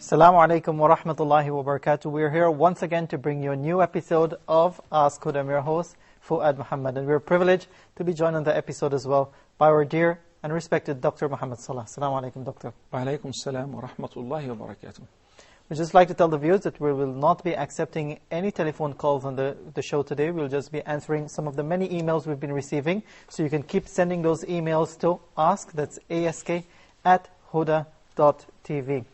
Assalamu alaikum wa rahmatullahi wa barakatuh. We're here once again to bring you a new episode of Ask Huda. I'm your host, Fuad Muhammad, and we're privileged to be joined on the episode as well by our dear and respected Dr. Muhammad Salah. Assalamu alaikum, Doctor. Wa alaikum salam wa rahmatullahi wa barakatuh. We'd just like to tell the viewers that we will not be accepting any telephone calls on the show today. We'll just be answering some of the many emails we've been receiving. So you can keep sending those emails to ask, that's ask@huda.tv.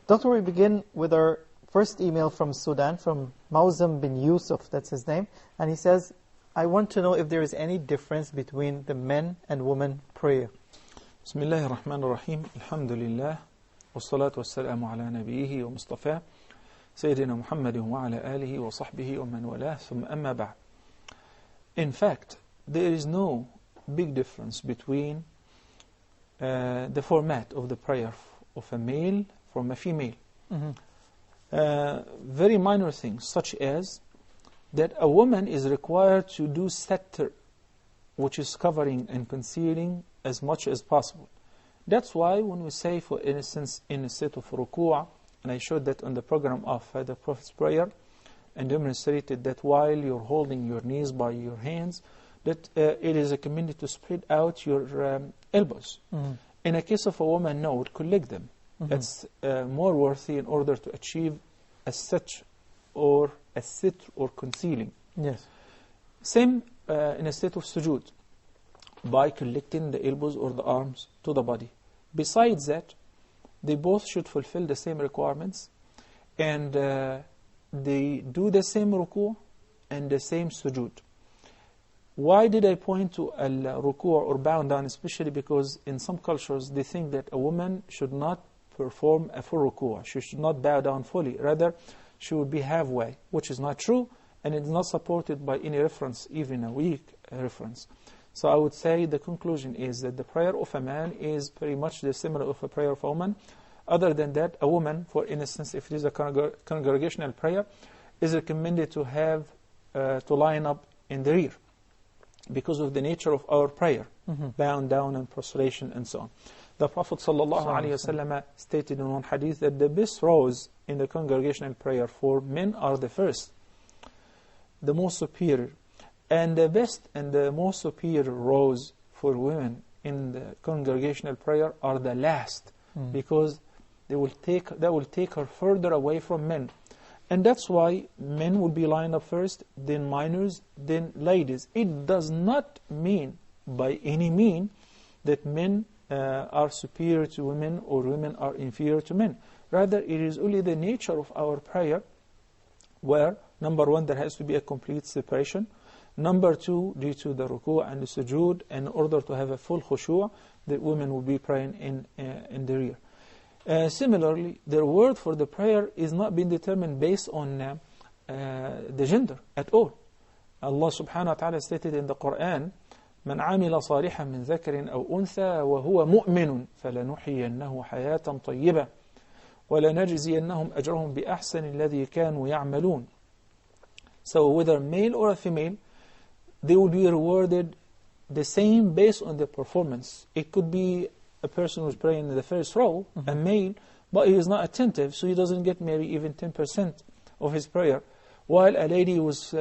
Doctor, we begin with our first email from Sudan, from Mauzam bin Yusuf, that's his name. And he says, I want to know if there is any difference between the men and women prayer. Bismillahir Rahmanir Rahim. Alhamdulillah. والصلاة والسلام على نبيه ومصطفاه سيدنا محمد وعلى آله وصحبه ومن والاه ثم أما بعد. In fact, there is no big difference between the format of the prayer of a male from a female. Very minor things, such as that a woman is required to do satr, which is covering and concealing as much as possible. That's why when we say, for instance, in a state of ruku', and I showed that on the program of the Prophet's prayer, and demonstrated that while you're holding your knees by your hands, that it is recommended to spread out your elbows. In a case of a woman, no, it collect them. That's more worthy in order to achieve a satr or a sitr or concealing. Yes. Same in a state of sujood, by collecting the elbows or the arms to the body. Besides that, they both should fulfill the same requirements, and they do the same ruku' and the same sujood. Why did I point to al-ruku' or bow down? Especially because in some cultures they think that a woman should not perform a full ruku'. She should not bow down fully. Rather, she would be halfway, which is not true, and it's not supported by any reference, even a weak reference. So I would say the conclusion is that the prayer of a man is pretty much the similar of a prayer of a woman. Other than that, a woman, for instance, if it is a congregational prayer, is recommended to have to line up in the rear because of the nature of our prayer, bound down and prostration and so on. The Prophet ﷺ stated in one hadith that the best rows in the congregational prayer for men are the first, the most superior. And the best and the most superior rows for women in the congregational prayer are the last, because that will take her further away from men. And that's why men will be lined up first, then minors, then ladies. It does not mean by any mean that men are superior to women or women are inferior to men. Rather, it is only the nature of our prayer where, number one, there has to be a complete separation. Number two, due to the ruku' and the sujood, in order to have a full khushu', the women will be praying in the rear. Similarly, the word for the prayer is not being determined based on the gender at all. Allah subhanahu wa ta'ala stated in the Quran, من عمل صالحا من ذكر أو أنثى وهو مؤمن فلنحيينه حياة طيبة ولنجزينهم أجرهم بأحسن الذي كانوا يعملون. So whether male or a female, they will be rewarded the same based on their performance. It could be a person who's praying in the first row, a male, but he is not attentive, so he doesn't get maybe even 10% of his prayer. While a lady was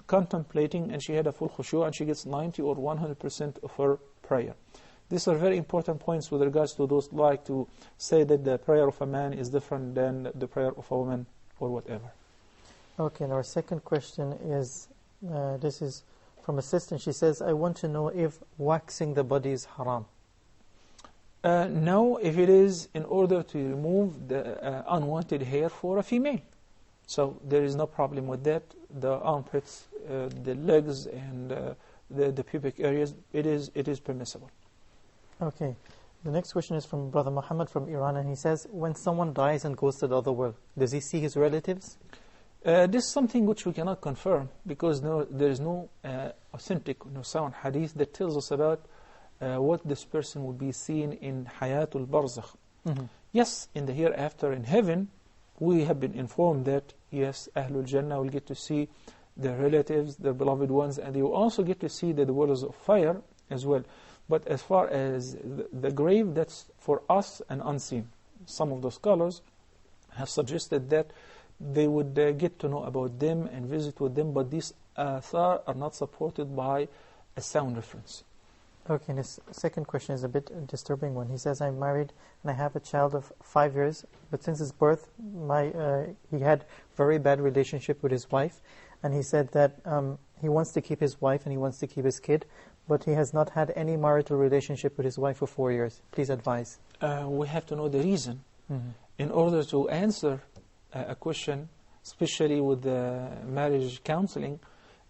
contemplating and she had a full khushu' and she gets 90 or 100% of her prayer. These are very important points with regards to those who like to say that the prayer of a man is different than the prayer of a woman or whatever. Okay, and our second question is, this is from a sister. She says, I want to know if waxing the body is haram. No, if it is in order to remove the unwanted hair for a female. So there is no problem with that. The armpits, the legs, and the pubic areas, it is permissible. Okay. The next question is from Brother Muhammad from Iran, and he says, when someone dies and goes to the other world, does he see his relatives? This is something which we cannot confirm, because there is no authentic, sound hadith that tells us about what this person will be seeing in Hayatul Barzakh. Yes, in the hereafter, in heaven, we have been informed that, yes, Ahlul Jannah will get to see their relatives, their beloved ones, and they will also get to see the dwellers of fire as well. But as far as the grave, that's for us and unseen. Some of the scholars have suggested that they would get to know about them and visit with them, but these athar are not supported by a sound reference. Okay, and his second question is a bit disturbing one. He says, I'm married and I have a child of 5 years, but since his birth, he had very bad relationship with his wife, and he said that he wants to keep his wife and he wants to keep his kid, but he has not had any marital relationship with his wife for 4 years. Please advise. We have to know the reason. In order to answer a question, especially with the marriage counseling,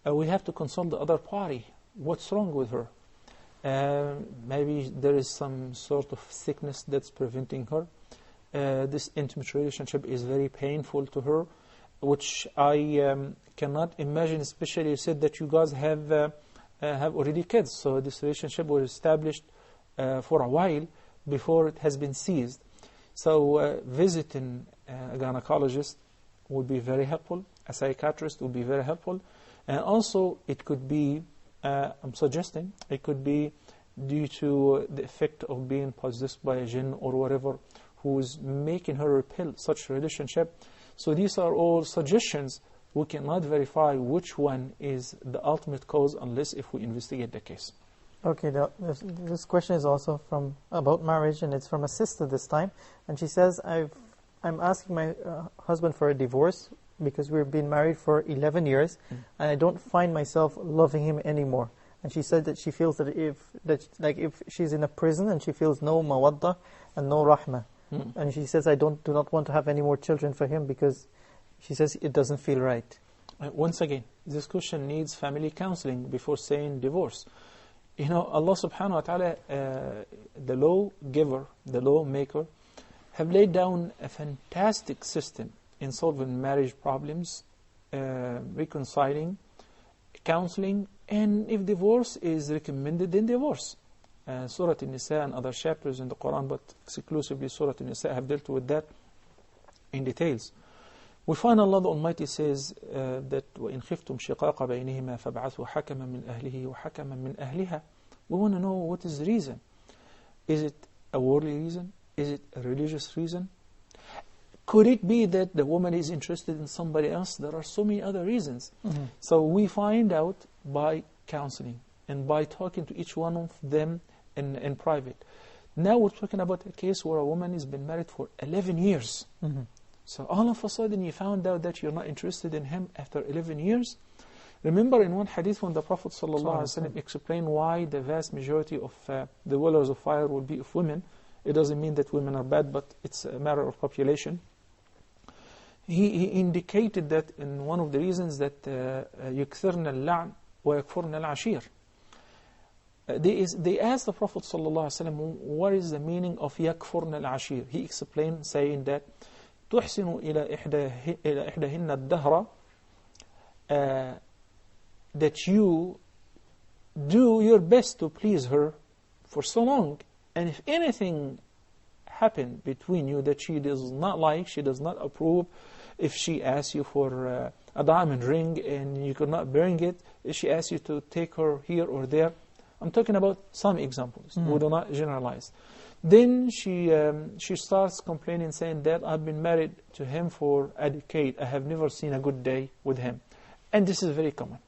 we have to consult the other party. What's wrong with her? Maybe there is some sort of sickness that's preventing her. This intimate relationship is very painful to her, which I cannot imagine, especially you said that you guys have already kids, so this relationship was established for a while before it has been seized. So visiting a gynecologist would be very helpful, a psychiatrist would be very helpful, and also it could be, I'm suggesting, it could be due to the effect of being possessed by a jinn or whatever who is making her repel such relationship. So these are all suggestions. We cannot verify which one is the ultimate cause unless if we investigate the case. Okay, this question is also about marriage, and it's from a sister this time. And she says, I'm asking my husband for a divorce because we've been married for 11 years, and I don't find myself loving him anymore. And she said that she feels that if she's in a prison and she feels no mawadda and no rahmah. And she says, I do not want to have any more children for him because she says it doesn't feel right. Once again, this question needs family counseling before saying divorce. You know, Allah subhanahu wa ta'ala, the law giver, the law maker, have laid down a fantastic system in solving marriage problems, reconciling, counseling, and if divorce is recommended, then divorce. Surah An-Nisa and other chapters in the Quran, but exclusively Surah An-Nisa, have dealt with that in details. We find Allah the Almighty says that وَإِنْ خِفْتُمْ شِقَاقَ بَيْنِهِمَا فَابْعَثُوا حَكَمًا مِنْ أَهْلِهِ وَحَكَمًا مِنْ أَهْلِهَا. We want to know what is the reason. Is it a worldly reason? Is it a religious reason? Could it be that the woman is interested in somebody else? There are so many other reasons. So we find out by counseling and by talking to each one of them in private. Now we're talking about a case where a woman has been married for 11 years. So all of a sudden you found out that you're not interested in him after 11 years. Remember in one hadith when the Prophet ﷺ explained why the vast majority of the dwellers of fire will be of women. It doesn't mean that women are bad, but it's a matter of population. He indicated that in one of the reasons that يكثرن اللعن ويكفرن العشير. They asked the Prophet ﷺ, what is the meaning of يكفرن العشير? He explained saying that تحسن إلى إحداهن الدهر, that you do your best to please her for so long, and if anything happened between you that she does not like, she does not approve, if she asks you for a diamond ring and you could not bring it, if she asks you to take her here or there, I'm talking about some examples, we do not generalize. Then she starts complaining, saying that I've been married to him for a decade, I have never seen a good day with him. And this is very common.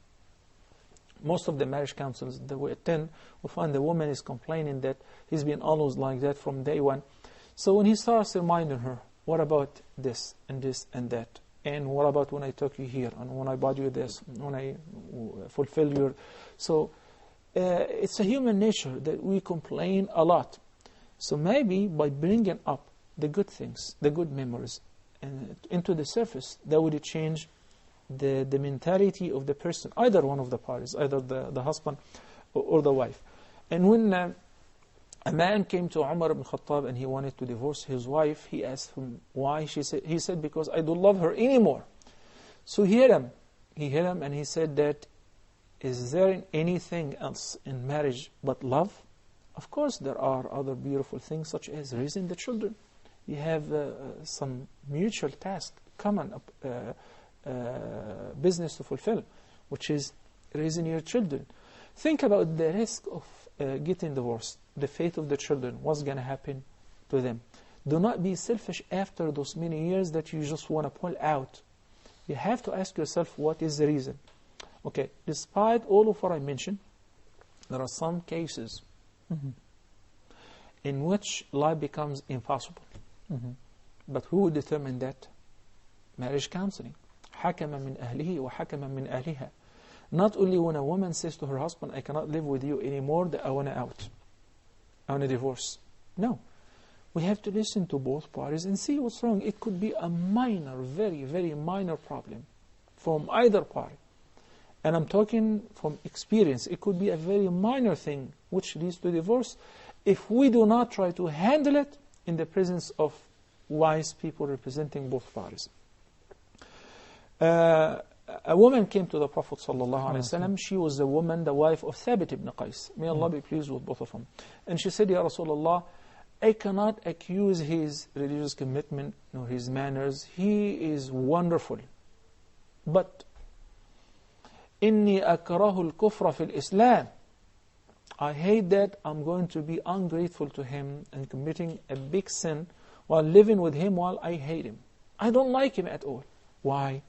Most of the marriage councils that we attend, we find the woman is complaining that he's been always like that from day one. So when he starts reminding her, what about this and this and that? And what about when I took you here? And when I bought you this? When I fulfill your... So it's a human nature that we complain a lot. So maybe by bringing up the good things, the good memories, into the surface, that would change the mentality of the person, either one of the parties, either the husband or the wife. And when a man came to Umar ibn Khattab and he wanted to divorce his wife, he asked him why. He said, because I don't love her anymore. So he hit him and he said that, is there anything else in marriage but love? Of course there are other beautiful things such as raising the children. You have some mutual task, common business to fulfill, which is raising your children. Think about the risk of getting divorced, the fate of the children, what's going to happen to them. Do not be selfish after those many years that you just want to pull out. You have to ask yourself, what is the reason? Okay, despite all of what I mentioned, there are some cases in which life becomes impossible. But who will determine that? Marriage counseling. حَكَمًا مِنْ أَهْلِهِ وَحَكَمًا مِنْ أَهْلِهَا. Not only when a woman says to her husband, I cannot live with you anymore, that I want out. I want a divorce. No. We have to listen to both parties and see what's wrong. It could be a minor, very, very minor problem from either party. And I'm talking from experience. It could be a very minor thing which leads to divorce if we do not try to handle it in the presence of wise people representing both parties. A woman came to the Prophet ﷺ. She was the woman, the wife of Thabit ibn Qais. May Allah be pleased with both of them. And she said, Ya Rasulullah, I cannot accuse his religious commitment nor his manners. He is wonderful. But إِنِّي أَكْرَهُ الْكُفْرَ فِي الْإِسْلَامِ. I hate that I'm going to be ungrateful to him and committing a big sin while living with him while I hate him. I don't like him at all. Why?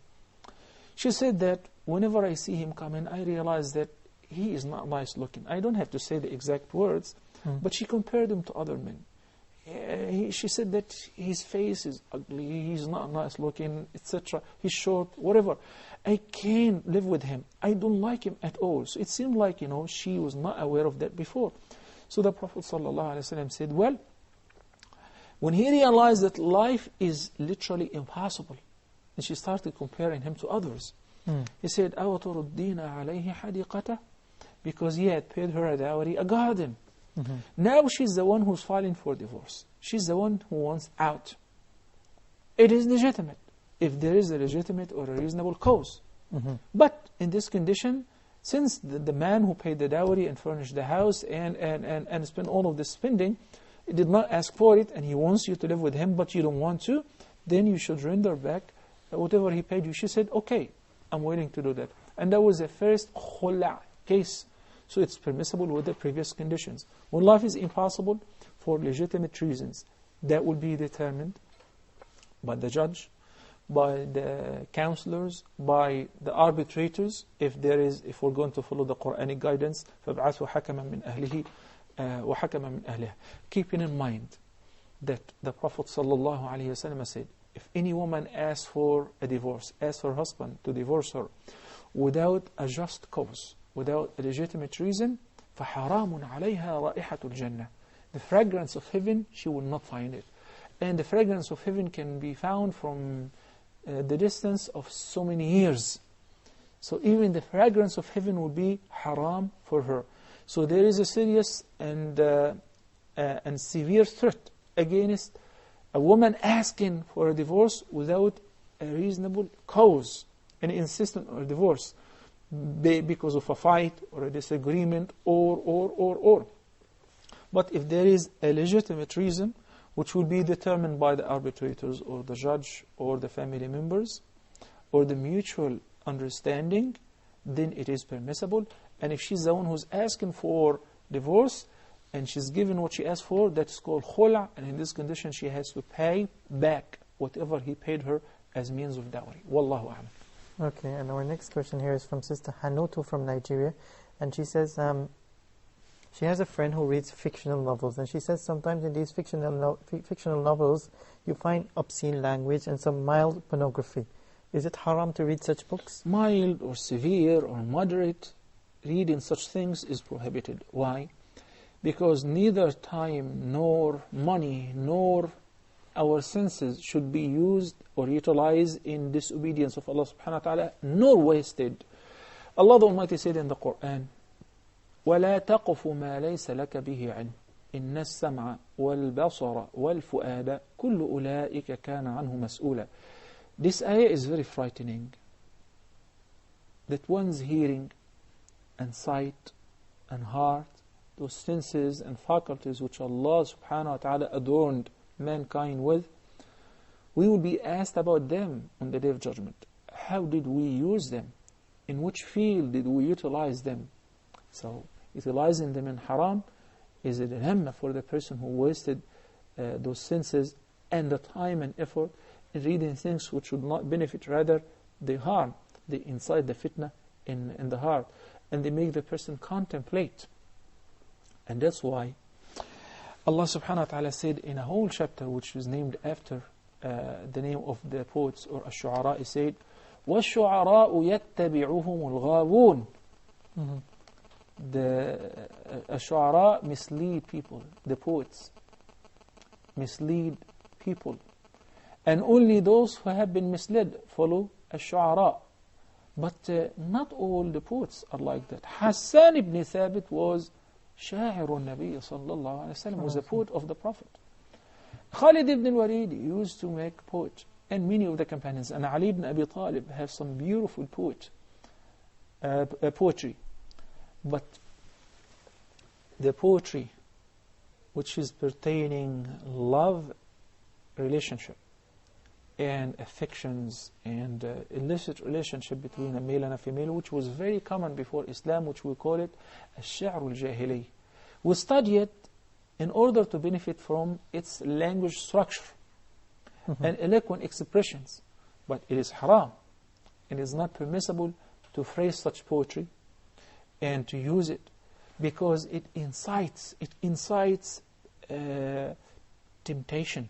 She said that whenever I see him come in, I realize that he is not nice looking. I don't have to say the exact words, but she compared him to other men. She said that his face is ugly, he's not nice looking, etc. He's short, whatever. I can't live with him. I don't like him at all. So it seemed like, she was not aware of that before. So the Prophet ﷺ said, well, when he realized that life is literally impossible, and she started comparing him to others, he said, أَوَتُرُدِّينَ عَلَيْهِ حَدِيقَةً, because he had paid her a dowry, a garden. Now she's the one who's filing for divorce. She's the one who wants out. It is legitimate, if there is a legitimate or a reasonable cause. But in this condition, since the man who paid the dowry and furnished the house and spent all of this spending, he did not ask for it, and he wants you to live with him, but you don't want to, then you should render back whatever he paid you. She said, okay, I'm willing to do that. And that was the first khula case. So it's permissible with the previous conditions. When life is impossible for legitimate reasons, that will be determined by the judge, by the counselors, by the arbitrators. If we're going to follow the Quranic guidance, فَابْعَثُوا حَكَمًا مِنْ أَهْلِهِ وَحَكَمًا مِنْ أَهْلِهَا. Keeping in mind that the Prophet ﷺ said, if any woman asks for a divorce, asks her husband to divorce her without a just cause, without a legitimate reason, فَحَرَامٌ عَلَيْهَا رَائِحَةُ الْجَنَّةِ. The fragrance of heaven, she will not find it. And the fragrance of heaven can be found from the distance of so many years. So even the fragrance of heaven will be haram for her. So there is a serious and severe threat against a woman asking for a divorce without a reasonable cause and insistent on a divorce because of a fight or a disagreement or. But if there is a legitimate reason, which will be determined by the arbitrators or the judge or the family members or the mutual understanding, then it is permissible. And if she's the one who's asking for divorce and she's given what she asked for, that's called khula, and in this condition she has to pay back whatever he paid her as means of dowry. Wallahu a'lam. Okay, and our next question here is from Sister Hanuto from Nigeria, and she says she has a friend who reads fictional novels, and she says sometimes in these fictional novels you find obscene language and some mild pornography. Is it haram to read such books? Mild or severe or moderate reading such things is prohibited. Why? Because neither time nor money nor our senses should be used or utilized in disobedience of Allah subhanahu wa ta'ala, nor wasted. Allah the Almighty said in the Quran, وَلَا تَقْفُ مَا لَيْسَ لَكَ بِهِ عِلْمٍ إِنَّ السَّمْعَ وَالْبَصَرَ وَالْفُؤَادَ كُلُّ أُولَٰئِكَ كَانَ عَنْهُ مَسْئُولًا. This ayah is very frightening. That one's hearing and sight and heart, those senses and faculties which Allah subhanahu wa ta'ala adorned mankind with, we will be asked about them on the Day of Judgment. How did we use them? In which field did we utilize them? So, utilizing them in haram is a dilemma for the person who wasted those senses and the time and effort in reading things which would not benefit, rather they harm, they incite the fitna in the heart, and they make the person contemplate. And that's why Allah subhanahu wa ta'ala said in a whole chapter which is named after the name of the poets or ash-shu'ara, He said, وَالشُّعَرَاءُ يَتَّبِعُهُمُ الْغَاوُونَ. The ash-shu'ara mislead people, the poets mislead people, and only those who have been misled follow ash-shu'ara. But not all the poets are like that. Hassan ibn Thabit was شاعر النبي صلى الله عليه وسلم, was a poet of the Prophet. Khalid ibn al-Walid used to make poetry, and many of the companions, and Ali ibn Abi Talib have some beautiful poetry. But the poetry which is pertaining love, relationship, and affections, and illicit relationship between a male and a female, which was very common before Islam, which we call it الشعر الجاهلي. We study it in order to benefit from its language structure and eloquent expressions. But it is haram. It is not permissible to phrase such poetry and to use it, because it incites temptation.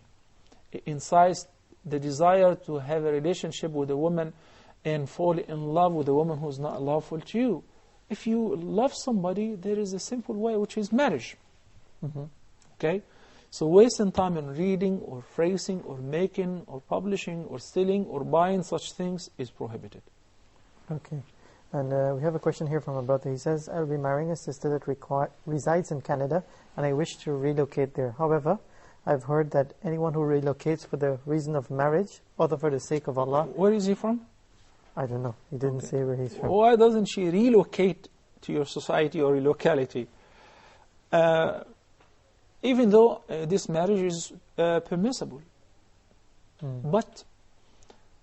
It incites the desire to have a relationship with a woman and fall in love with a woman who is not lawful to you. If you love somebody, there is a simple way, which is marriage. Okay? So wasting time in reading or phrasing or making or publishing or selling or buying such things is prohibited. Okay. And we have a question here from a brother. He says, I'll be marrying a sister that resides in Canada, and I wish to relocate there. However, I've heard that anyone who relocates for the reason of marriage, or for the sake of Allah... Where is he from? I don't know. He didn't say where he's from. Why doesn't she relocate to your society or your locality? Even though this marriage is permissible. But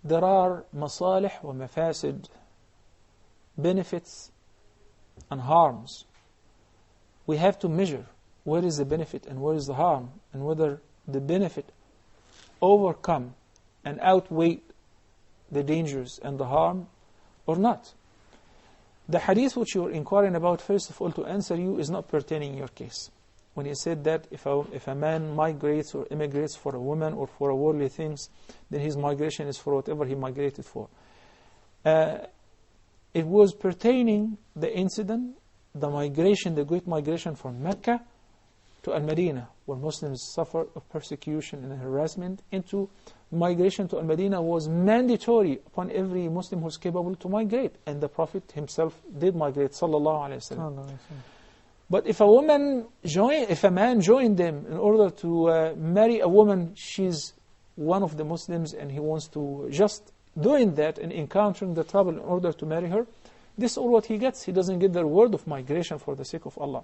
there are masalih wa mafasid, benefits and harms. We have to measure where is the benefit and where is the harm, and whether the benefit overcome and outweigh the dangers and the harm or not. The hadith which you are inquiring about, first of all, to answer you, is not pertaining in your case. When he said that if a man migrates or immigrates for a woman or for worldly things, then his migration is for whatever he migrated for. It was pertaining the incident, the migration, the great migration from Mecca to Al-Madinah, where Muslims suffer of persecution and harassment, into migration to Al-Madinah was mandatory upon every Muslim who is capable to migrate. And the Prophet himself did migrate, sallallahu alayhi wa sallam. But if a man joined them in order to marry a woman, she's one of the Muslims, and he wants to just doing that and encountering the trouble in order to marry her, this is all what he gets. He doesn't get the reward of migration for the sake of Allah.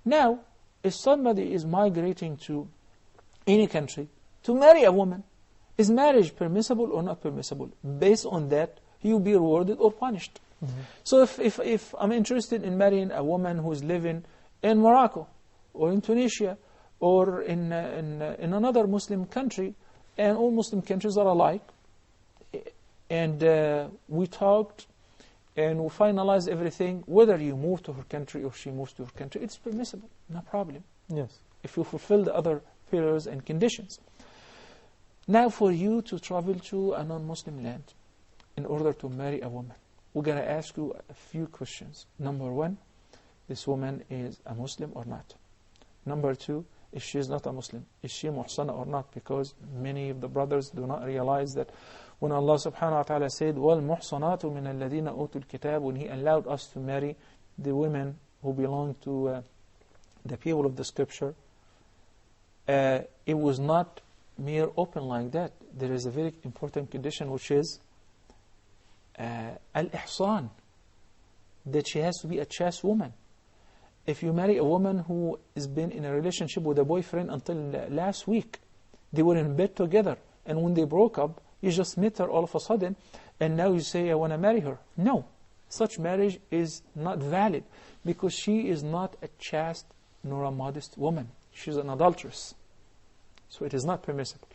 Now, if somebody is migrating to any country to marry a woman, is marriage permissible or not permissible? Based on that, he will be rewarded or punished. So if I'm interested in marrying a woman who is living in Morocco or in Tunisia or in another Muslim country, and all Muslim countries are alike, and we talked and we finalized everything, whether you move to her country or she moves to her country, it's permissible, no problem. Yes. If you fulfill the other pillars and conditions. Now for you to travel to a non-Muslim land in order to marry a woman, we're going to ask you a few questions. Number one, this woman is a Muslim or not? Number two, if she is not a Muslim, is she muhsana or not? Because many of the brothers do not realize that when Allah subhanahu wa ta'ala said, وَالْمُحْصَنَاتُ مِنَ الَّذِينَ أُوتُوا الْكِتَابِ, when He allowed us to marry the women who belong to the people of the scripture, it was not mere open like that. There is a very important condition, which is al-ihsan, that she has to be a chaste woman. If you marry a woman who has been in a relationship with a boyfriend until last week, they were in bed together, and when they broke up, you just met her all of a sudden, and now you say, I want to marry her. No, such marriage is not valid, because she is not a chaste nor a modest woman. She's an adulteress. So it is not permissible.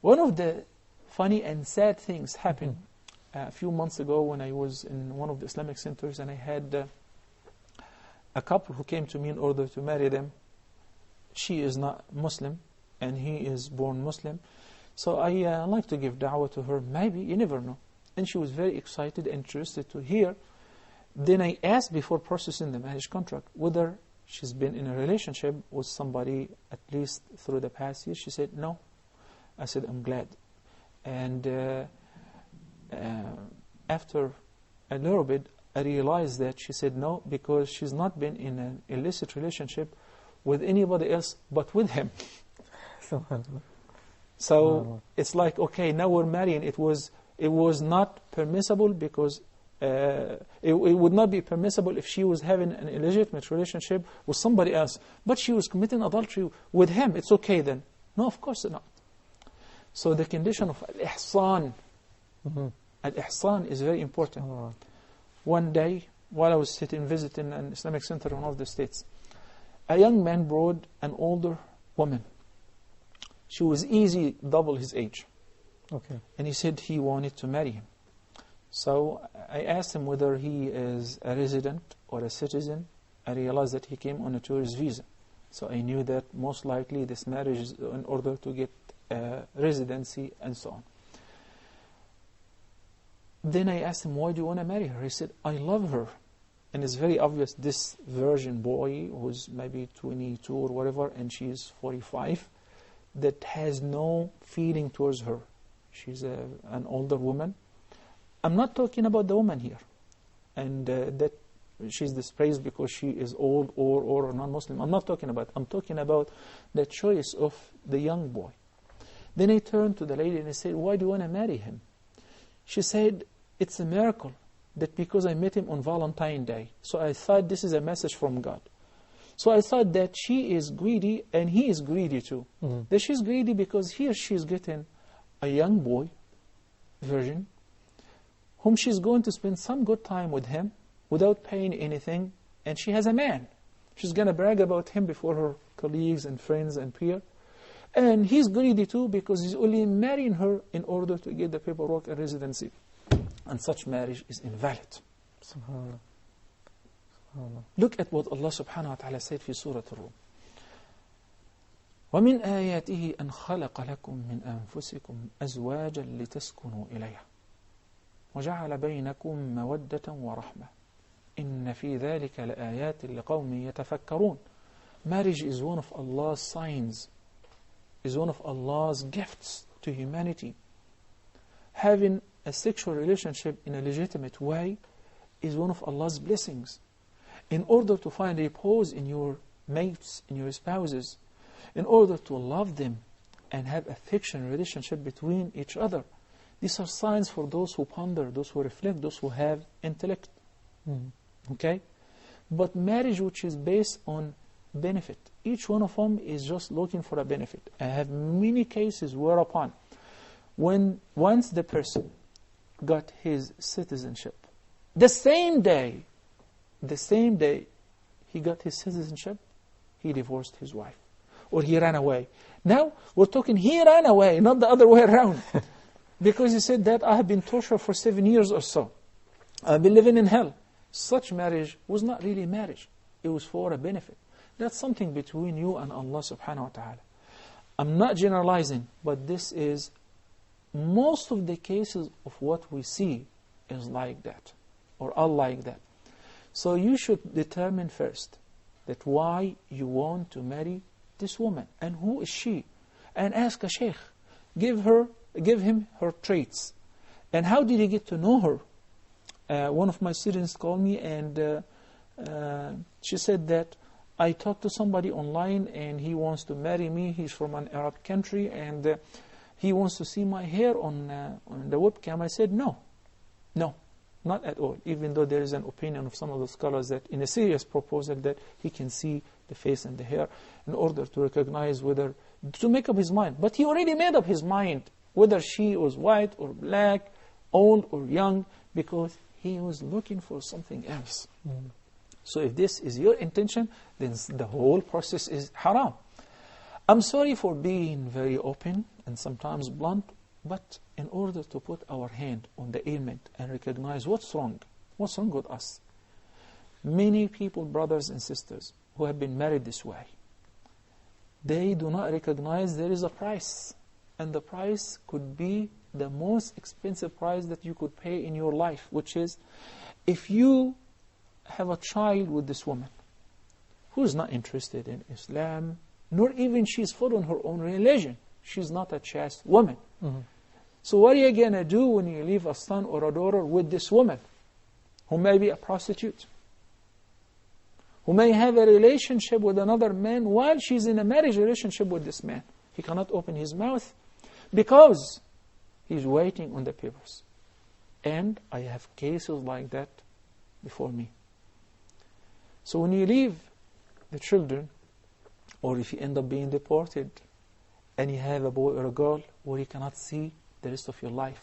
One of the funny and sad things happened a few months ago when I was in one of the Islamic centers, and I had a couple who came to me in order to marry them. She is not Muslim, and he is born Muslim. So I like to give da'wah to her. Maybe, you never know. And she was very excited and interested to hear. Then I asked, before processing the marriage contract, whether she's been in a relationship with somebody at least through the past year. She said, no. I said, I'm glad. And after a little bit, I realized that she said no, because she's not been in an illicit relationship with anybody else but with him. So it's like, okay, now we're marrying. It was not permissible because it would not be permissible if she was having an illegitimate relationship with somebody else, but she was committing adultery with him. It's okay then? No, of course not. So the condition of al-ihsan, al-ihsan is very important. One day, while I was visiting an Islamic center in one of the states, a young man brought an older woman. She was easy double his age. Okay. And he said he wanted to marry him. So I asked him whether he is a resident or a citizen. I realized that he came on a tourist visa. So I knew that most likely this marriage is in order to get residency and so on. Then I asked him, why do you want to marry her? He said, I love her. And it's very obvious this virgin boy, who's maybe 22 or whatever, and she is 45, that has no feeling towards her. She's an older woman. I'm not talking about the woman here, and that she's dispraised because she is old or non-Muslim. I'm not talking about. I'm talking about the choice of the young boy. Then I turned to the lady and I said, why do you want to marry him? She said, it's a miracle that because I met him on Valentine's Day. So I thought this is a message from God. So I thought that she is greedy and he is greedy too. That she's greedy because here she's getting a young boy, virgin, whom she's going to spend some good time with him without paying anything, and she has a man. She's going to brag about him before her colleagues and friends and peers. And he's greedy too because he's only marrying her in order to get the paperwork and residency. And such marriage is invalid. SubhanAllah. SubhanAllah. Look at what Allah subhanahu wa ta'ala said في سورة الروم. ومن آياته أن خلق لكم من أنفسكم أزواجا لتسكنوا إليها وجعل بينكم مودة ورحمة إن في ذلك لآيات لقوم يتفكرون. Marriage is one of Allah's signs, is one of Allah's gifts to humanity. Having a sexual relationship in a legitimate way is one of Allah's blessings. In order to find repose in your mates, in your spouses, in order to love them and have affection relationship between each other, these are signs for those who ponder, those who reflect, those who have intellect. Okay? But marriage which is based on benefit, each one of them is just looking for a benefit. I have many cases whereupon once the person got his citizenship, the same day he got his citizenship, he divorced his wife. Or he ran away. Now, we're talking he ran away, not the other way around. Because he said that I have been tortured for 7 years or so. I've been living in hell. Such marriage was not really marriage. It was for a benefit. That's something between you and Allah subhanahu wa ta'ala. I'm not generalizing, but this is most of the cases of what we see is like that, or are like that. So you should determine first that why you want to marry this woman, and who is she, and ask a sheikh, give him her traits, and how did he get to know her. One of my students called me and she said that I talked to somebody online and he wants to marry me. He's from an Arab country and he wants to see my hair on the webcam. I said no, not at all, even though there is an opinion of some of the scholars that in a serious proposal that he can see the face and the hair in order to recognize whether, to make up his mind. But he already made up his mind whether she was white or black, old or young, because he was looking for something else. So if this is your intention, then the whole process is haram. I'm sorry for being very open and sometimes blunt, but in order to put our hand on the ailment and recognize what's wrong with us, many people, brothers and sisters, who have been married this way, they do not recognize there is a price. And the price could be the most expensive price that you could pay in your life, which is if you have a child with this woman who is not interested in Islam, nor even she's following her own religion. She's not a chaste woman. So what are you going to do when you leave a son or a daughter with this woman who may be a prostitute, who may have a relationship with another man while she's in a marriage relationship with this man? He cannot open his mouth because he's waiting on the papers. And I have cases like that before me. So when you leave the children, or if you end up being deported, and you have a boy or a girl where you cannot see the rest of your life,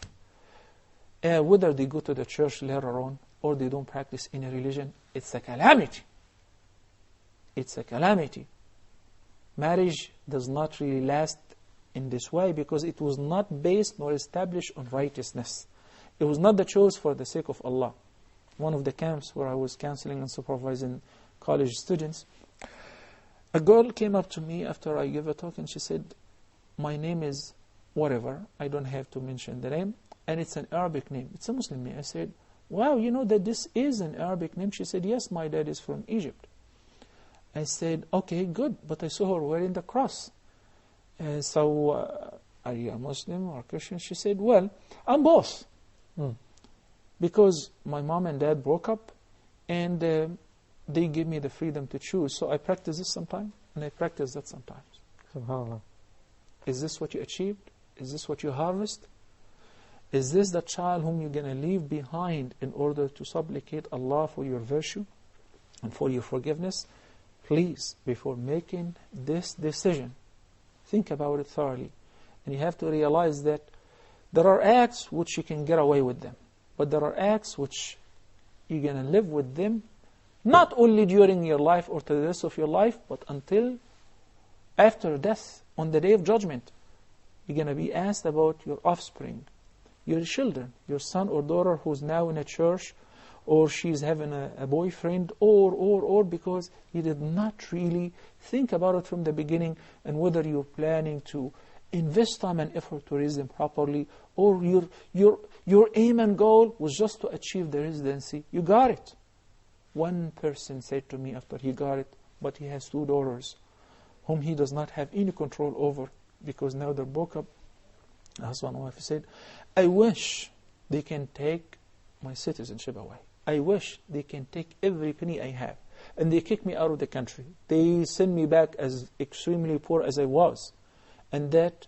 whether they go to the church later on or they don't practice any religion, it's a calamity. It's a calamity. Marriage does not really last in this way because it was not based nor established on righteousness. It was not the choice for the sake of Allah. One of the camps where I was counseling and supervising college students, a girl came up to me after I gave a talk and she said, my name is whatever, I don't have to mention the name, and it's an Arabic name. It's a Muslim name. I said, wow, you know that this is an Arabic name? She said, yes, my dad is from Egypt. I said, okay, good, but I saw her wearing the cross. So, are you a Muslim or Christian? She said, well, I'm both. Because my mom and dad broke up, and they give me the freedom to choose. So I practice this sometimes, and I practice that sometimes. SubhanAllah. Is this what you achieved? Is this what you harvest? Is this the child whom you're going to leave behind in order to supplicate Allah for your virtue and for your forgiveness? Please, before making this decision, think about it thoroughly. And you have to realize that there are acts which you can get away with them, but there are acts which you're going to live with them not only during your life or to the rest of your life, but until after death, on the day of judgment. You're going to be asked about your offspring, your children, your son or daughter who's now in a church, or she's having a boyfriend, or because you did not really think about it from the beginning, and whether you're planning to invest time and effort to raise them properly, or your aim and goal was just to achieve the residency. You got it. One person said to me after he got it, but he has 2 daughters whom he does not have any control over because now they're broke up. The husband and wife said, I wish they can take my citizenship away. I wish they can take every penny I have. And they kick me out of the country. They send me back as extremely poor as I was. And that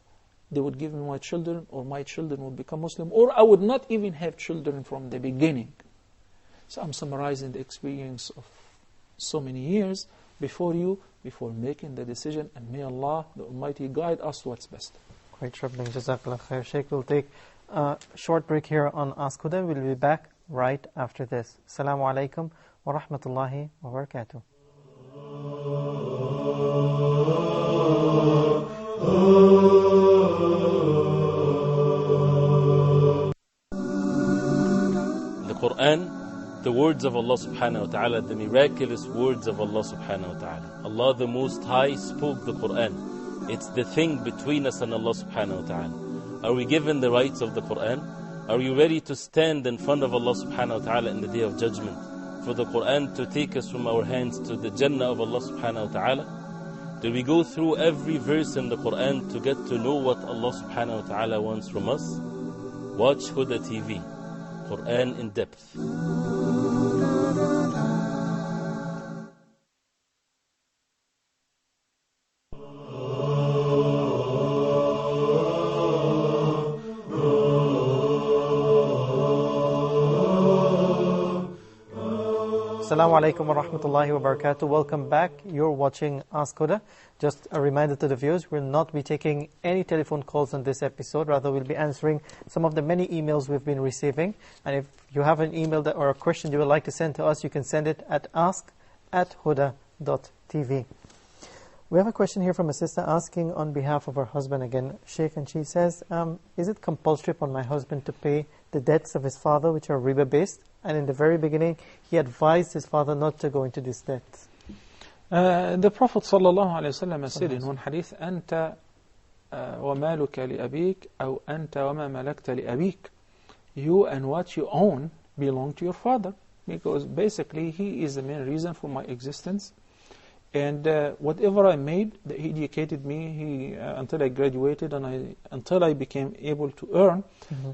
they would give me my children, or my children would become Muslim, or I would not even have children from the beginning. So I'm summarizing the experience of so many years before making the decision, and may Allah, the Almighty, guide us to what's best. Quite troubling. Jazakallah khair. Sheikh, we'll take a short break here on Ask Huda. We'll be back right after this. Assalamu alaikum wa rahmatullahi wa barakatuh. The Quran, the words of Allah subhanahu wa ta'ala, the miraculous words of Allah subhanahu wa ta'ala. Allah the Most High spoke the Quran. It's the thing between us and Allah subhanahu wa ta'ala. Are we given the rights of the Quran? Are we ready to stand in front of Allah subhanahu wa ta'ala in the day of judgment for the Quran to take us from our hands to the Jannah of Allah subhanahu wa ta'ala? Do we go through every verse in the Quran to get to know what Allah subhanahu wa ta'ala wants from us? Watch Huda TV, Quran in depth. Assalamu alaikum wa rahmatullahi wa barakatuh. Welcome back. You're watching Ask Huda. Just a reminder to the viewers, we'll not be taking any telephone calls on this episode. Rather, we'll be answering some of the many emails we've been receiving. And if you have an email or a question you would like to send to us, you can send it at ask@huda.tv. We have a question here from a sister asking on behalf of her husband again, Sheikh, and she says, is it compulsory upon my husband to pay the debts of his father, which are riba-based? And in the very beginning, he advised his father not to go into these debts. The Prophet ﷺ said in one hadith, أنت ومالك لأبيك أو أنت وما ملكت لأبيك. You and what you own belong to your father, because basically he is the main reason for my existence. And whatever I made, he educated me until I graduated and until I became able to earn.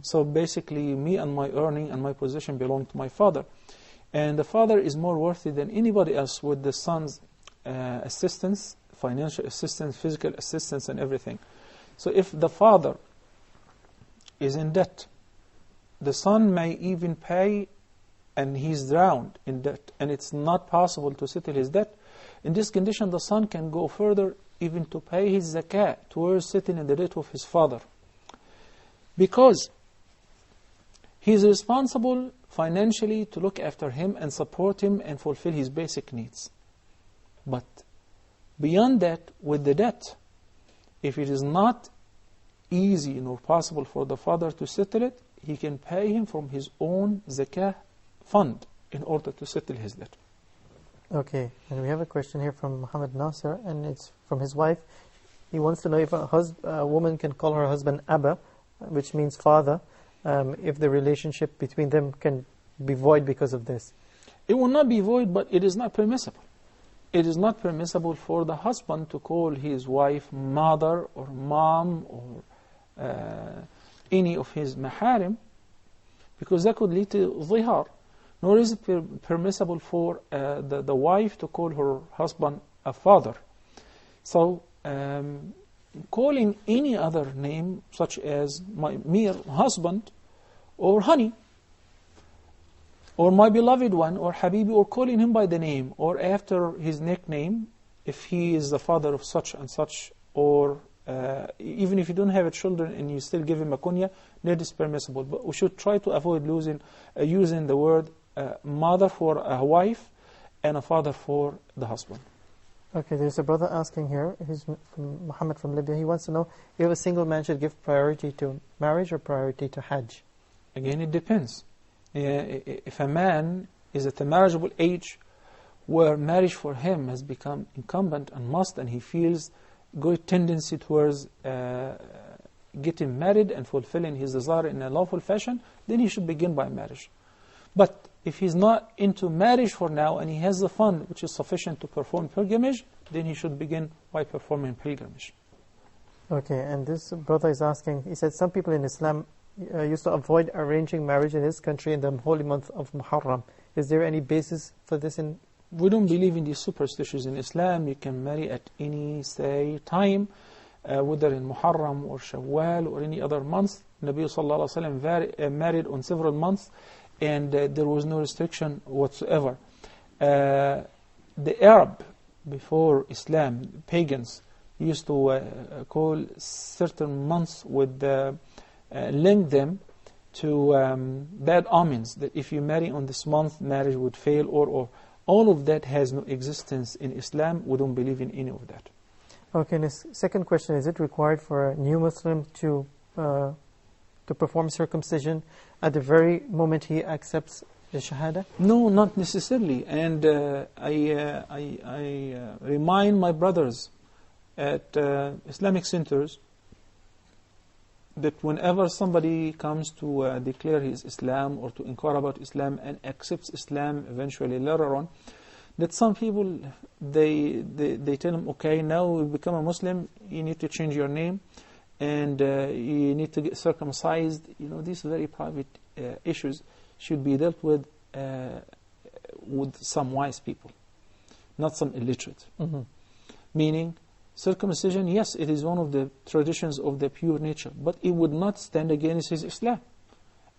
So basically me and my earning and my position belong to my father. And the father is more worthy than anybody else with the son's assistance, financial assistance, physical assistance and everything. So if the father is in debt, the son may even pay and he's drowned in debt and it's not possible to settle his debt. In this condition, the son can go further even to pay his zakah towards settling the debt of his father. Because he is responsible financially to look after him and support him and fulfill his basic needs. But beyond that, with the debt, if it is not easy nor possible for the father to settle it, he can pay him from his own zakah fund in order to settle his debt. Okay, and we have a question here from Muhammad Nasser, and it's from his wife. He wants to know if a woman can call her husband Abba, which means father, if the relationship between them can be void because of this. It will not be void, but it is not permissible. It is not permissible for the husband to call his wife mother or mom or any of his maharim, because that could lead to zihar. Nor is it permissible for the wife to call her husband a father. So, calling any other name, such as my mere husband, or honey, or my beloved one, or Habibi, or calling him by the name, or after his nickname, if he is the father of such and such, or even if you don't have children and you still give him a kunya, that is permissible. But we should try to avoid using the word mother for a wife and a father for the husband. Okay, there's a brother asking here, he's from Muhammad from Libya. He wants to know if a single man should give priority to marriage or priority to Hajj. Again, it depends. If a man is at a marriageable age where marriage for him has become incumbent and must, and he feels good tendency towards getting married and fulfilling his desire in a lawful fashion, then he should begin by marriage. But if he's not into marriage for now and he has the fund which is sufficient to perform pilgrimage, then he should begin by performing pilgrimage. Okay, and this brother is asking, he said some people in Islam used to avoid arranging marriage in his country in the holy month of Muharram. Is there any basis for this? We don't believe in these superstitions. In Islam, you can marry at any, time, whether in Muharram or Shawwal or any other month. Nabi sallallahu alaihi wasallam married on several months, and there was no restriction whatsoever. The Arab, before Islam, pagans, used to call certain months with link them to bad omens, that if you marry on this month, marriage would fail, or all of that has no existence in Islam. We don't believe in any of that. Okay, and his second question, is it required for a new Muslim to perform circumcision at the very moment he accepts the Shahada? No, not necessarily. And I remind my brothers at Islamic centers that whenever somebody comes to declare his Islam or to inquire about Islam and accepts Islam eventually later on, that some people, they tell him, okay, now you become a Muslim, you need to change your name, and you need to get circumcised. These very private issues should be dealt with some wise people, not some illiterate. Mm-hmm. Meaning, circumcision, yes, it is one of the traditions of the pure nature, but it would not stand against his Islam.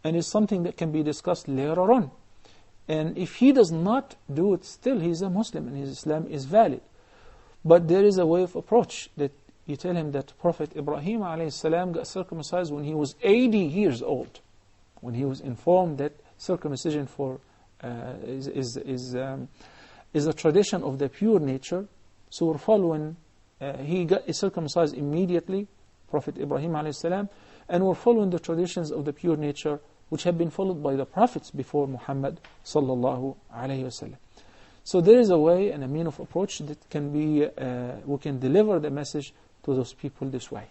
And it's something that can be discussed later on. And if he does not do it, still he's a Muslim and his Islam is valid. But there is a way of approach that you tell him that Prophet Ibrahim ﷺ got circumcised when he was 80 years old, when he was informed that circumcision is a tradition of the pure nature. So we're following he got circumcised immediately, Prophet Ibrahim ﷺ, and were following the traditions of the pure nature which have been followed by the prophets before Muhammad sallallahu alayhi wasallam. So there is a way and a mean of approach that can be, we can deliver the message to those people this way.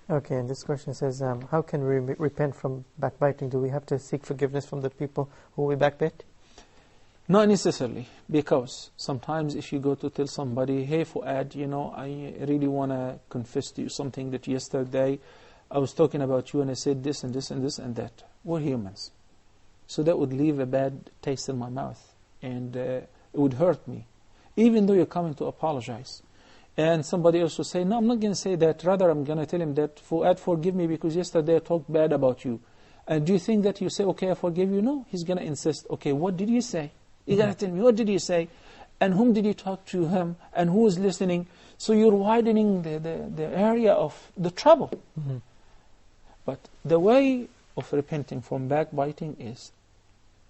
Okay, and this question says, how can we repent from backbiting? Do we have to seek forgiveness from the people who we backbite? Not necessarily, because sometimes if you go to tell somebody, hey Fuad, I really want to confess to you something that yesterday I was talking about you and I said this and this and this and that. We're humans. So that would leave a bad taste in my mouth, and it would hurt me, even though you're coming to apologize. And somebody else will say, no, I'm not going to say that. Rather, I'm going to tell him that, Fuad, forgive me because yesterday I talked bad about you. And do you think that you say, okay, I forgive you? No, he's going to insist, okay, what did you say? You got to tell me, what did you say? And whom did you talk to him? And who was listening? So you're widening the area of the trouble. Mm-hmm. But the way of repenting from backbiting is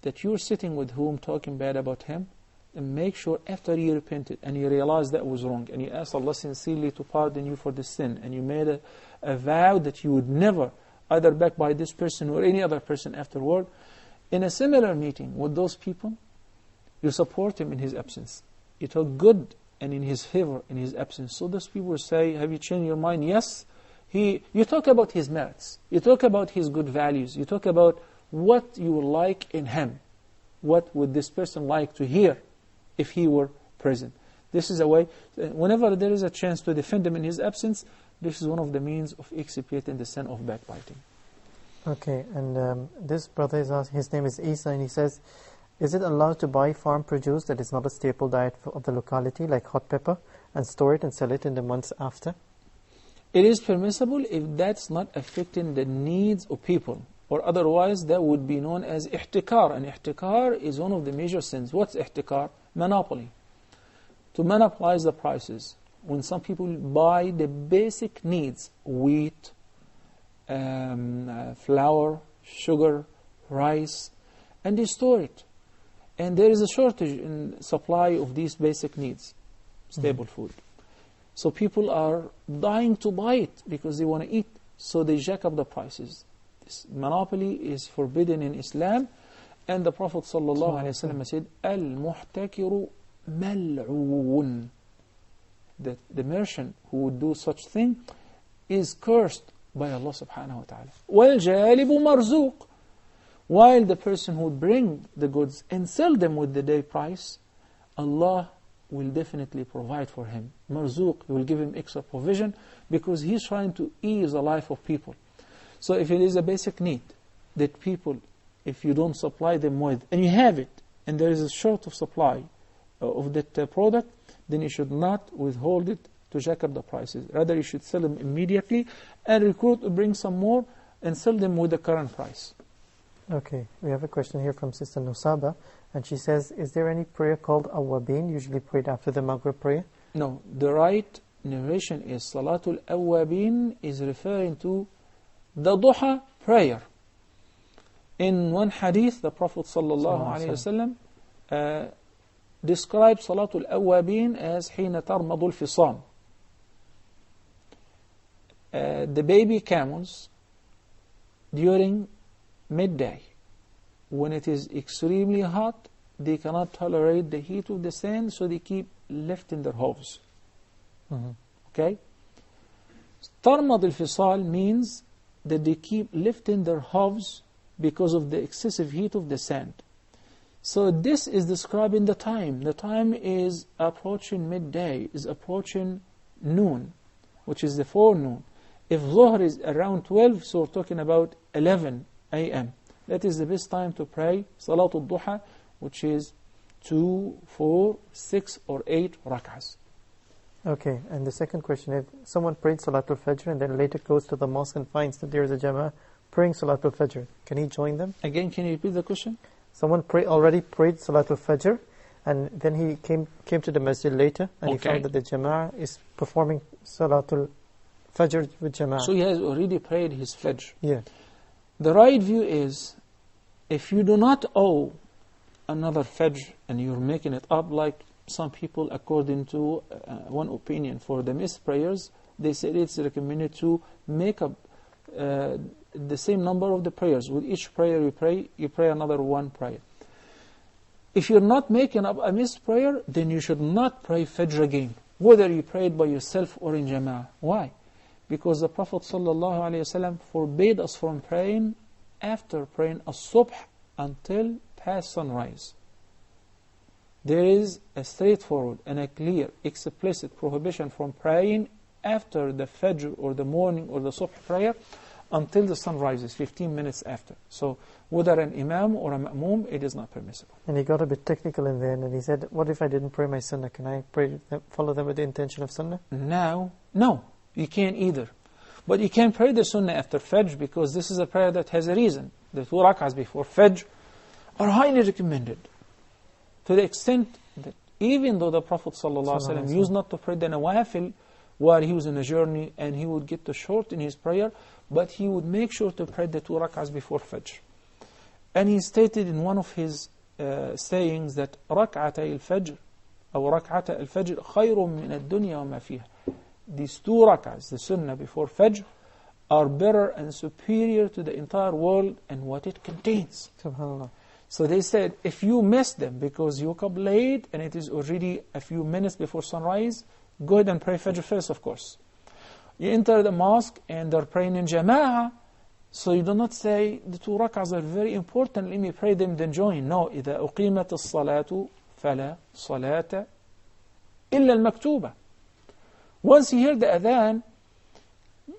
that you're sitting with whom talking bad about him, and make sure after you repented and you realized that was wrong, and you asked Allah sincerely to pardon you for the sin, and you made a vow that you would never either backbite this person or any other person afterward, in a similar meeting with those people, you support him in his absence. You talk good and in his favor in his absence. So those people say, have you changed your mind? Yes. You talk about his merits. You talk about his good values. You talk about what you like in him. What would this person like to hear if he were present? This is a way, whenever there is a chance to defend him in his absence, this is one of the means of expiating the sin of backbiting. Okay, and this brother is asked, his name is Isa, and he says, is it allowed to buy farm produce that is not a staple diet of the locality, like hot pepper, and store it and sell it in the months after? It is permissible if that's not affecting the needs of people, or otherwise that would be known as ihtikar. And ihtikar is one of the major sins. What's ihtikar? Monopoly. To monopolize the prices. When some people buy the basic needs, wheat, flour, sugar, rice, and they store it. And there is a shortage in supply of these basic needs, stable food. So people are dying to buy it because they want to eat. So they jack up the prices. This monopoly is forbidden in Islam. And the Prophet ﷺ said, Al-muhtakiru mal'oon. That the merchant who would do such thing is cursed by Allah subhanahu wa ta'ala. وَالْجَالِبُ مَرْزُوقٌ. While the person who would bring the goods and sell them with the day price, Allah will definitely provide for him. Marzuq, He will give him extra provision because He's trying to ease the life of people. So if it is a basic need that people, if you don't supply them with, and you have it, and there is a short of supply of that product, then you should not withhold it to jack up the prices. Rather, you should sell them immediately and recruit to bring some more and sell them with the current price. Okay, we have a question here from Sister Nusaba, and she says, is there any prayer called Awwabin, usually prayed after the Maghrib prayer? No, the right narration is Salatul Awwabin is referring to the Duha prayer. In one hadith, the Prophet ﷺ described Salatul Awwabin as حين ترمض الفصام. The baby camels during midday, when it is extremely hot, they cannot tolerate the heat of the sun, so they keep lifting their hooves. Okay? Tarmad al-fisal means that they keep lifting their hooves because of the excessive heat of the sand. So this is describing the time. The time is approaching midday, is approaching noon, which is the forenoon. If Dhuhr is around 12, so we're talking about 11 a.m. That is the best time to pray Salatul Duha, which is 2, 4, 6 or 8 rak'ahs. Okay, and the second question is, someone prayed Salatul Fajr and then later goes to the mosque and finds that there is a Jama'ah praying Salatul Fajr. Can he join them? Again, can you repeat the question? Someone already prayed Salatul Fajr, and then he came to the masjid later, and he found that the Jama'ah is performing Salatul Fajr with Jama'ah. So he has already prayed his Fajr. Yeah. The right view is, if you do not owe another Fajr and you're making it up, like some people, according to one opinion for the missed prayers, they said it's recommended to make up the same number of the prayers. With each prayer you pray another one prayer. If you're not making up a missed prayer, then you should not pray Fajr again, whether you prayed by yourself or in Jama'ah. Why? Because the Prophet ﷺ forbade us from praying after praying as-subh until past sunrise. There is a straightforward and a clear, explicit prohibition from praying after the Fajr or the morning or the Subh prayer until the sun rises, 15 minutes after. So whether an Imam or a Ma'mum, it is not permissible. And he got a bit technical in there, and he said, what if I didn't pray my Sunnah? Can I follow them with the intention of Sunnah? Now, no, you can't either. But you can pray the Sunnah after Fajr, because this is a prayer that has a reason. The 2 rak'ahs before Fajr are highly recommended, to the extent that even though the Prophet ﷺ used not to pray the Nawafil while he was in a journey, and he would get to shorten his prayer, but he would make sure to pray the 2 rak'ahs before Fajr. And he stated in one of his sayings that رَكْعَتَيْ الْفَجْرِ أو رَكْعَتَ الْفَجْرِ خَيْرٌ مِنَ الدُّنْيا وَمَا فِيهَا. These 2 rak'ahs, the Sunnah before Fajr, are better and superior to the entire world and what it contains. SubhanAllah. So they said, if you miss them because you woke up late and it is already a few minutes before sunrise, go ahead and pray Fajr first, of course. You enter the mosque and they're praying in Jama'ah, so you do not say, the 2 rak'ahs are very important, let me pray them, then join. No, إِذَا أُقِيمَتِ الصَّلَاةُ فَلَا صَلَاةَ إِلَّا الْمَكْتُوبَةِ. Once you hear the adhan,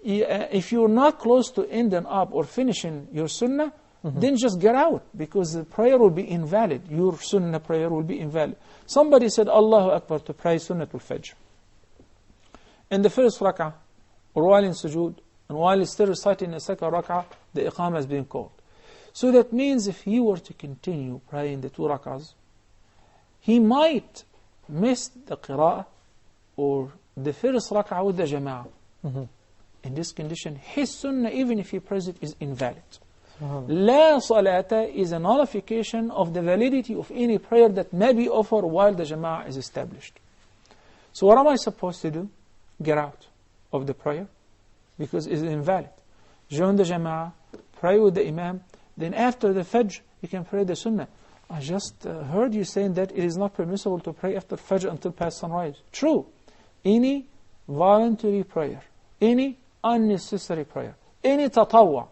if you're not close to ending up or finishing your Sunnah, then just get out, because the prayer will be invalid. Your Sunnah prayer will be invalid. Somebody said Allahu Akbar to pray Sunnatul Fajr. In the first rak'ah, or while in sujood, and while he's still reciting the second rak'ah, the iqamah has been called. So that means if he were to continue praying the 2 rak'ahs, he might miss the qira'ah or the first rak'ah with the jama'ah. In this condition, his Sunnah, even if he prays it, is invalid. La salata is a nullification of the validity of any prayer that may be offered while the jama'ah is established. So what am I supposed to do? Get out of the prayer, because it is invalid. Join the jama'ah, pray with the imam, then after the Fajr, you can pray the Sunnah. I just heard you saying that it is not permissible to pray after Fajr until past sunrise. True. Any voluntary prayer, any unnecessary prayer, any tatawwa.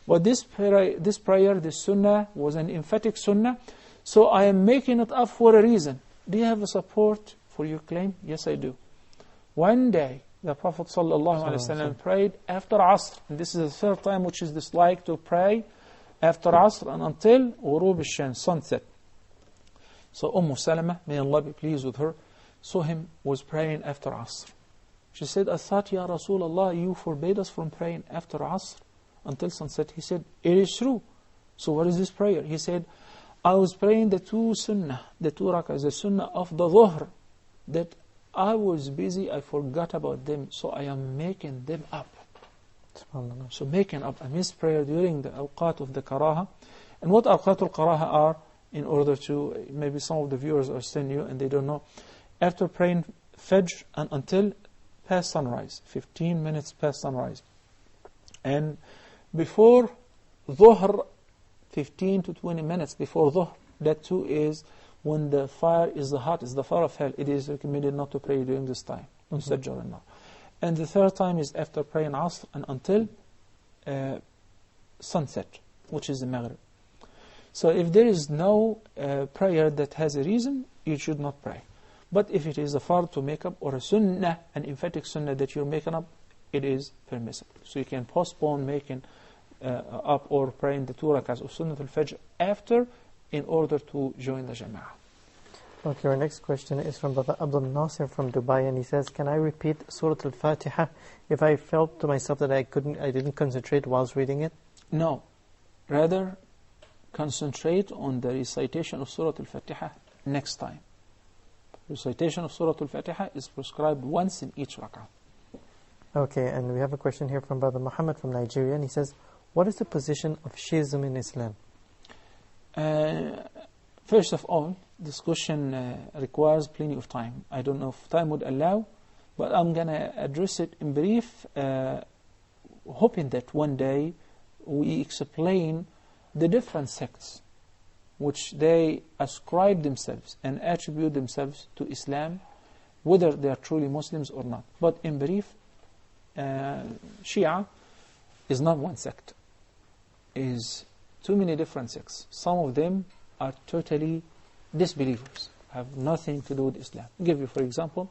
But this prayer, this Sunnah, was an emphatic Sunnah, so I am making it up for a reason. Do you have a support for your claim? Yes, I do. One day, the Prophet ﷺ prayed after Asr. And this is the 3rd time which is disliked to pray after Asr and until Ghurub al-Shams, sunset. So Salama, may Allah be pleased with her, saw him was praying after Asr. She said, I thought, Ya Rasulullah, you forbade us from praying after Asr until sunset. He said, it is true. So what is this prayer? He said, I was praying the 2 Sunnah, the 2 rak'ahs, the Sunnah of the Dhuhr, that I was busy, I forgot about them, so I am making them up. So making up a missed prayer during the awqat of the karaha. And what awqat al-karaha are, in order to, maybe some of the viewers are still new and they don't know, after praying Fajr and until past sunrise, 15 minutes past sunrise. And before Dhuhr, 15 to 20 minutes before Dhuhr, that too is when the fire is the hottest, the fire of hell. It is recommended not to pray during this time. And the 3rd time is after praying Asr and until sunset, which is the Maghrib. So if there is no prayer that has a reason, you should not pray. But if it is a fard to make up, or a Sunnah, an emphatic Sunnah that you're making up, it is permissible. So you can postpone making up or praying the 2 rak'ahs of Sunnah al-Fajr after, in order to join the Jama'ah. Okay, our next question is from Brother Abdul Nasir from Dubai, and he says, can I repeat Surah Al-Fatiha if I felt to myself that I didn't concentrate whilst reading it? No. Rather, concentrate on the recitation of Surah Al-Fatiha next time. Recitation of Surah Al-Fatiha is prescribed once in each rak'ah. Okay, and we have a question here from Brother Muhammad from Nigeria, and he says, what is the position of Shiism in Islam? First of all, this question requires plenty of time. I don't know if time would allow, but I'm going to address it in brief, hoping that one day we explain the different sects which they ascribe themselves and attribute themselves to Islam, whether they are truly Muslims or not. But in brief, Shia is not one sect. It is too many different sects. Some of them are totally disbelievers, have nothing to do with Islam. I'll give you, for example,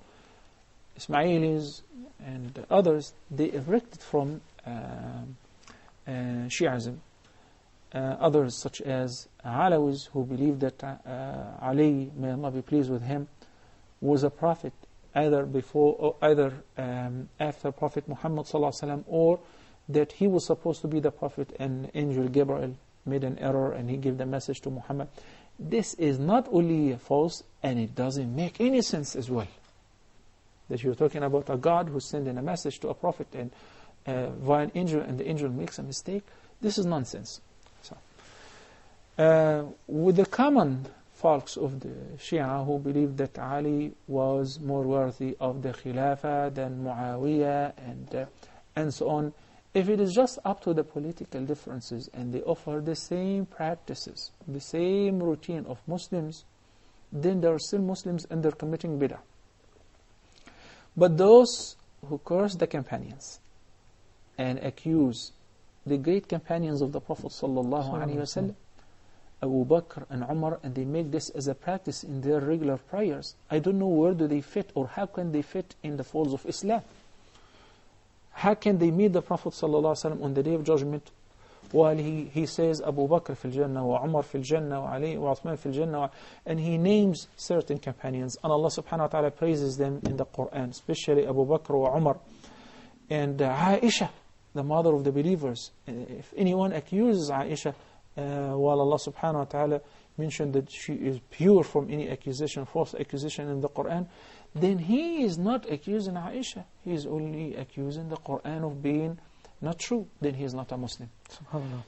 Ismailis and others, they erected from Shi'ism. Others such as Alawis, who believe that Ali, may Allah be pleased with him, was a prophet either before or either after Prophet Muhammad ﷺ, or that he was supposed to be the prophet and angel Gabriel made an error and he gave the message to Muhammad. This is not only false, and it doesn't make any sense as well. That you're talking about a God who's sending a message to a prophet and via an angel, and the angel makes a mistake. This is nonsense. So, with the common folks of the Shia who believe that Ali was more worthy of the Khilafah than Muawiyah and so on, if it is just up to the political differences and they offer the same practices, the same routine of Muslims, then they are still Muslims and they're committing bid'ah. But those who curse the companions and accuse the great companions of the Prophet ﷺ, Abu Bakr and Umar, and they make this as a practice in their regular prayers, I don't know where do they fit, or how can they fit in the folds of Islam. How can they meet the Prophet ﷺ on the Day of Judgment while he says Abu Bakr fil Jannah, wa Umar fil Jannah, wa Ali, wa Uthman fil Jannah, and he names certain companions, and Allah subhanahu wa ta'ala praises them in the Quran, especially Abu Bakr wa Umar, and Aisha, the mother of the believers. If anyone accuses Aisha, while Allah subhanahu wa ta'ala mentioned that she is pure from any accusation, false accusation in the Quran, then he is not accusing Aisha. He is only accusing the Quran of being not true. Then he is not a Muslim.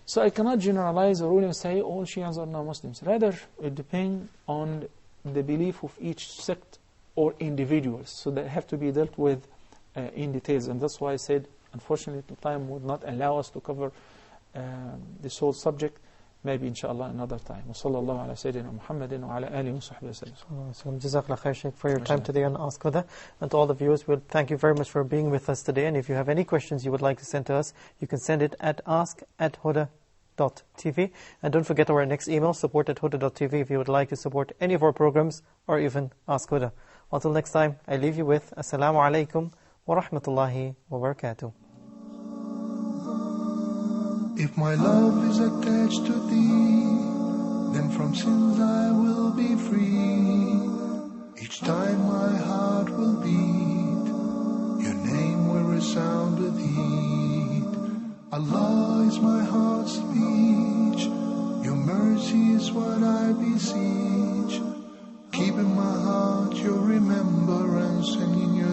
So I cannot generalize a rule and say all Shias are not Muslims. Rather, it depends on the belief of each sect or individuals. So they have to be dealt with in details. And that's why I said, unfortunately, the time would not allow us to cover this whole subject. Maybe inshallah another time. وصلى الله على سيدنا محمد وعلى آله وصحبه وسلم. Jazakallah khair, Sheikh, for your time today on Ask Huda. And to all the viewers, we'll thank you very much for being with us today. And if you have any questions you would like to send to us, you can send it at ask@huda.tv. And don't forget our next email, support@huda.tv, if you would like to support any of our programs or even Ask Huda. Until next time, I leave you with Assalamu alaikum wa rahmatullahi wa barakatuh. If my love is attached to thee, then from sins I will be free. Each time my heart will beat, your name will resound with heat. Allah is my heart's speech, your mercy is what I beseech. Keep in my heart your remembrance and in your